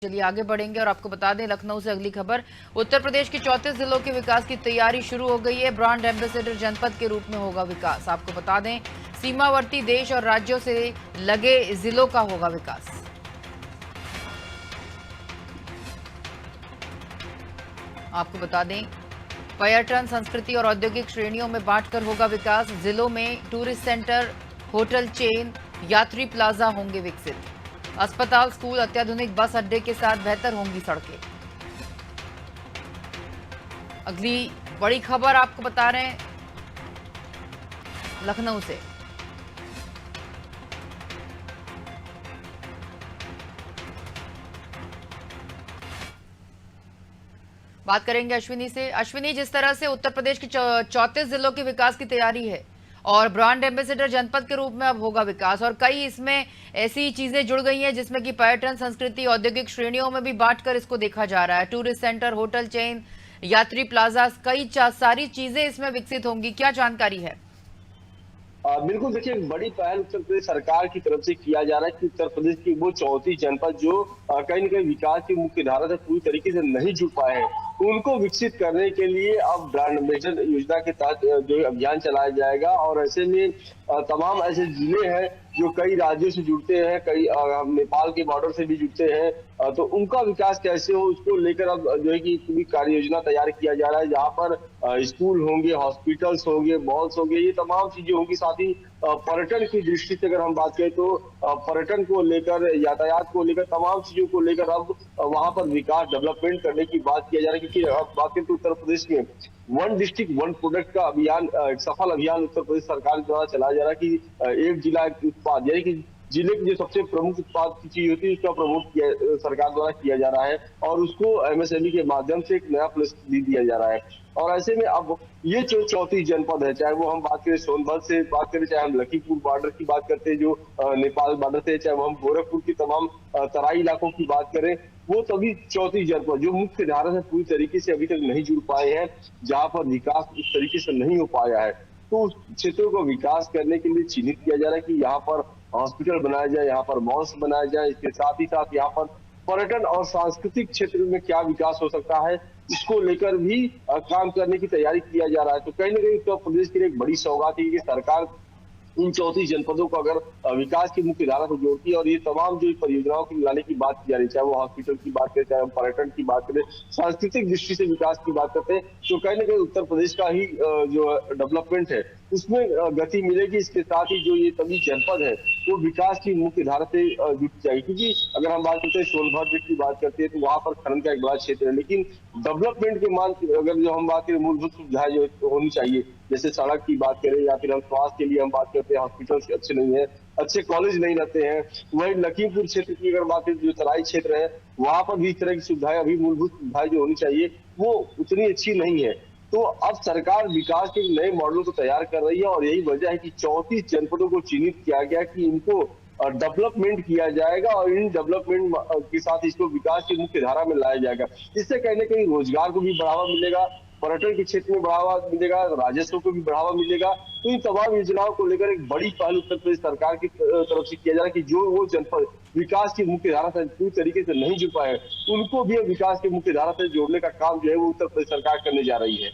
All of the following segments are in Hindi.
चलिए आगे बढ़ेंगे और आपको बता दें लखनऊ से अगली खबर। उत्तर प्रदेश के 34 जिलों के विकास की तैयारी शुरू हो गई है। ब्रांड एम्बेसडर जनपद के रूप में होगा विकास। आपको बता दें सीमावर्ती देश और राज्यों से लगे जिलों का होगा विकास। आपको बता दें पर्यटन, संस्कृति और औद्योगिक श्रेणियों में बांटकर होगा विकास। जिलों में टूरिस्ट सेंटर, होटल चेन, यात्री प्लाजा होंगे विकसित। अस्पताल, स्कूल, अत्याधुनिक बस अड्डे के साथ बेहतर होंगी सड़कें। अगली बड़ी खबर आपको बता रहे हैं लखनऊ से। बात करेंगे अश्विनी से। अश्विनी, जिस तरह से उत्तर प्रदेश के 34 जिलों के विकास की तैयारी है और ब्रांड एम्बेसडर जनपद के रूप में अब होगा विकास, और कई इसमें ऐसी चीजें जुड़ गई हैं जिसमें कि पर्यटन, संस्कृति, औद्योगिक श्रेणियों में भी बांटकर इसको देखा जा रहा है। टूरिस्ट सेंटर, होटल चेन, यात्री प्लाजा, कई सारी चीजें इसमें विकसित होंगी। क्या जानकारी है? बिल्कुल, देखिए एक बड़ी पहल उत्तर प्रदेश सरकार की तरफ से किया जा रहा है कि उत्तर प्रदेश की वो 34 जनपद जो कहीं न कहीं विकास की मुख्य धारा से पूरी तरीके से नहीं जुड़ पाए हैं, उनको विकसित करने के लिए अब ब्रांड एम्बेसडर योजना के तहत जो अभियान चलाया जाएगा। और ऐसे में तमाम ऐसे जिले हैं जो कई राज्यों से जुड़ते हैं, कई नेपाल के बॉर्डर से भी जुड़ते हैं, तो उनका विकास कैसे हो उसको लेकर अब जो है कि पूरी कार्य योजना तैयार किया जा रहा है, जहाँ पर स्कूल होंगे, हॉस्पिटल्स होंगे, मॉल्स होंगे, ये तमाम चीजें होंगी। साथ ही पर्यटन की दृष्टि से अगर हम बात करें तो पर्यटन को लेकर, यातायात को लेकर, तमाम चीजों को लेकर अब वहां पर विकास, डेवलपमेंट करने की बात किया जा रहा है। क्योंकि अब बात करें तो उत्तर प्रदेश में वन डिस्ट्रिक्ट वन प्रोडक्ट का अभियान, एक सफल अभियान उत्तर प्रदेश सरकार द्वारा चलाया जा रहा है कि एक जिला एक उत्पाद, यानी कि जिले की जो सबसे प्रमुख उत्पाद की चीज होती है उसका प्रमोट किया सरकार द्वारा किया जा रहा है और उसको एमएसएमई के माध्यम से एक नया प्लस दिया जा रहा है। और ऐसे में अब ये जो 34 जनपद है, चाहे वो हम बात करें सोनभद्र से बात करें, चाहे हम लखीमपुर बॉर्डर की बात करते हैं जो नेपाल बॉर्डर से, चाहे हम गोरखपुर की तमाम तराई इलाकों की बात करें, वो सभी 34 जनपद जो मुख्य धारा से पूरी तरीके से अभी तक नहीं जुड़ पाए हैं, जहां पर विकास इस तरीके से नहीं हो पाया है, तो उस क्षेत्रों को विकास करने के लिए चिन्हित किया जा रहा है कि यहाँ पर हॉस्पिटल बनाया जाए, यहाँ पर मॉल्स बनाया जाए। इसके साथ ही साथ यहाँ पर पर्यटन और सांस्कृतिक क्षेत्र में क्या विकास हो सकता है, इसको लेकर भी काम करने की तैयारी किया जा रहा है। तो कहीं ना कहीं उत्तर प्रदेश के लिए एक बड़ी सौगात है कि सरकार इन 34 जनपदों को अगर विकास की मुख्य धारा को जोड़ती है और ये तमाम जो परियोजनाओं की लाने की बात की जा रही है, चाहे वो हॉस्पिटल की बात करें, चाहे हम पर्यटन की बात करें, सांस्कृतिक दृष्टि से विकास की बात करते हैं, तो कहीं ना कहीं उत्तर प्रदेश का ही जो डेवलपमेंट है उसमें गति मिलेगी। इसके साथ ही जो ये सभी जनपद है वो विकास की मुख्य धारा से जुट जाएगी। क्योंकि अगर हम बात करते हैं सोनभद्र की बात करते हैं तो वहां पर खनन का एक बड़ा क्षेत्र है, लेकिन डेवलपमेंट के मान अगर जो हम बात करें मूलभूत सुविधाएं जो होनी चाहिए, जैसे सड़क की बात करें या फिर हम स्वास्थ्य के लिए हम बात करते हैं, हॉस्पिटल अच्छे नहीं है, अच्छे कॉलेज नहीं रहते हैं। वहीं लखीमपुर क्षेत्र की अगर बात करें, जो तराई क्षेत्र है, वहां पर भी इस तरह की सुविधाएं, अभी मूलभूत सुविधाएं जो होनी चाहिए वो उतनी अच्छी नहीं है। तो अब सरकार विकास के नए मॉडल को तैयार कर रही है और यही वजह है कि 34 जनपदों को चिन्हित किया गया कि इनको डेवलपमेंट किया जाएगा और इन डेवलपमेंट के साथ इसको विकास की मुख्य धारा में लाया जाएगा। इससे कहीं ना कहीं रोजगार को भी बढ़ावा मिलेगा, पर्यटन के क्षेत्र में बढ़ावा मिलेगा, राजस्व को भी बढ़ावा मिलेगा। तो इन तमाम योजनाओं को लेकर एक बड़ी पहल उत्तर प्रदेश सरकार की तरफ से किया जा रहा है कि जो वो जनपद विकास की मुख्य धारा से पूरी तरीके से नहीं जुड़ पाए, उनको भी विकास की मुख्य धारा से जोड़ने का काम जो है वो उत्तर प्रदेश सरकार करने जा रही है।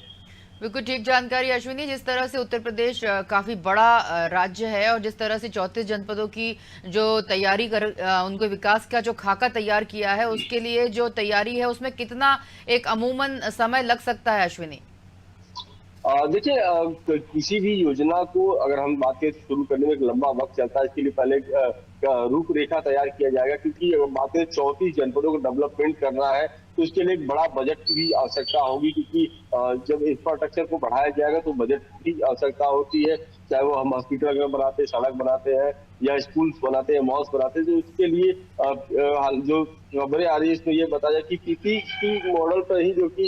बिल्कुल ठीक जानकारी अश्विनी। जिस तरह से उत्तर प्रदेश काफी बड़ा राज्य है और जिस तरह से 34 जनपदों की जो तैयारी उनको विकास का जो खाका तैयार किया है, उसके लिए जो तैयारी है उसमें कितना एक अमूमन समय लग सकता है अश्विनी? देखिए किसी भी योजना को अगर हम बात करें शुरू करने में एक लंबा वक्त चलता है। इसके लिए पहले रूपरेखा तैयार किया जाएगा, क्योंकि अगर बात करें 34 जनपदों को डेवलपमेंट करना है तो इसके लिए एक बड़ा बजट की भी आवश्यकता होगी। क्योंकि जब इंफ्रास्ट्रक्चर को बढ़ाया जाएगा तो बजट की आवश्यकता होती है, चाहे वो हम हॉस्पिटल अगर बनाते हैं, सड़क बनाते हैं या स्कूल्स बनाते हैं, मॉल्स बनाते हैं, तो उसके लिए जो खबरें आ रही है इसमें ये बताया कि पीपीपी मॉडल पर ही जो कि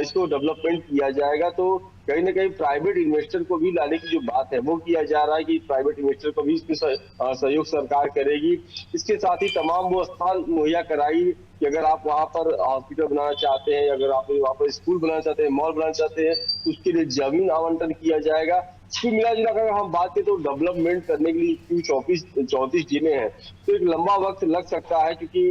इसको डेवलपमेंट किया जाएगा। तो कहीं ना कहीं प्राइवेट इन्वेस्टर को भी लाने की जो बात है वो किया जा रहा है कि प्राइवेट इन्वेस्टर को भी इसमें सहयोग सरकार करेगी। इसके साथ ही तमाम वो स्थान मुहैया कराई कि अगर आप वहां पर हॉस्पिटल बनाना चाहते हैं, अगर आप वहां पर स्कूल बनाना चाहते हैं, मॉल बनाना चाहते हैं, तो उसके लिए जमीन आवंटन किया जाएगा। कुल मिला जुला कर हम बात करें तो डेवलपमेंट करने के लिए 34 जिले हैं, तो एक लंबा वक्त लग सकता है। क्योंकि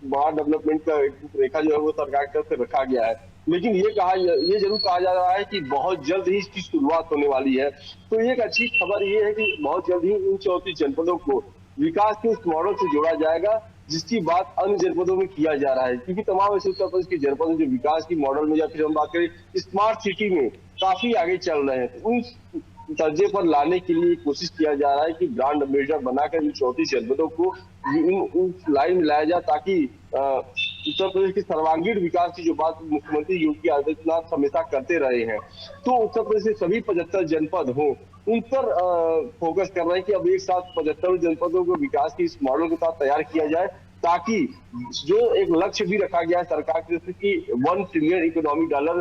बड़ा डेवलपमेंट का एक रेखा जो है वो सरकार की तरफ से रखा गया है। लेकिन ये जरूर कहा जा रहा है कि बहुत जल्द ही इसकी शुरुआत होने वाली है। तो एक अच्छी खबर ये है कि बहुत जल्द ही इन 34 जनपदों को विकास के उस मॉडल से जोड़ा जाएगा जिसकी बात अन्य जनपदों में किया जा रहा है, क्योंकि तमाम ऐसे उत्तर प्रदेश के जनपद जो विकास की मॉडल में या फिर हम बात करें स्मार्ट सिटी में काफी आगे चल रहे हैं। तो उन दर्जे पर लाने के लिए कोशिश किया जा रहा है कि ब्रांड एम्बेसडर बनाकर इन 34 जनपदों को उस लाइन में लाया जाए, ताकि उत्तर प्रदेश के सर्वांगीण विकास की जो बात मुख्यमंत्री योगी आदित्यनाथ हमेशा करते रहे हैं, तो उत्तर प्रदेश के सभी 75 जनपद हों उन पर फोकस कर रहे हैं कि अब एक साथ 75 जनपदों को विकास की इस मॉडल के साथ तैयार किया जाए, ताकि जो एक लक्ष्य भी रखा गया है सरकार की तरफ से कि $1 ट्रिलियन इकोनॉमिक डॉलर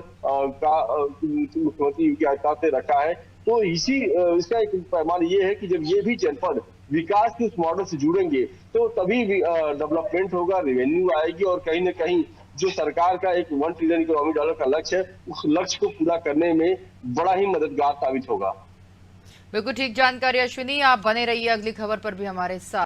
का मुख्यमंत्री योगी आदित्यनाथ ने रखा है। तो इसका एक पैमाना ये है कि जब ये भी जनपद विकास के उस मॉडल से जुड़ेंगे तो तभी डेवलपमेंट होगा, रेवेन्यू आएगी और कहीं ना कहीं जो सरकार का एक $1 ट्रिलियन इकोनॉमिक डॉलर का लक्ष्य है उस लक्ष्य को पूरा करने में बड़ा ही मददगार साबित होगा। बिल्कुल ठीक जानकारी अश्विनी, आप बने रहिए अगली खबर पर भी हमारे साथ।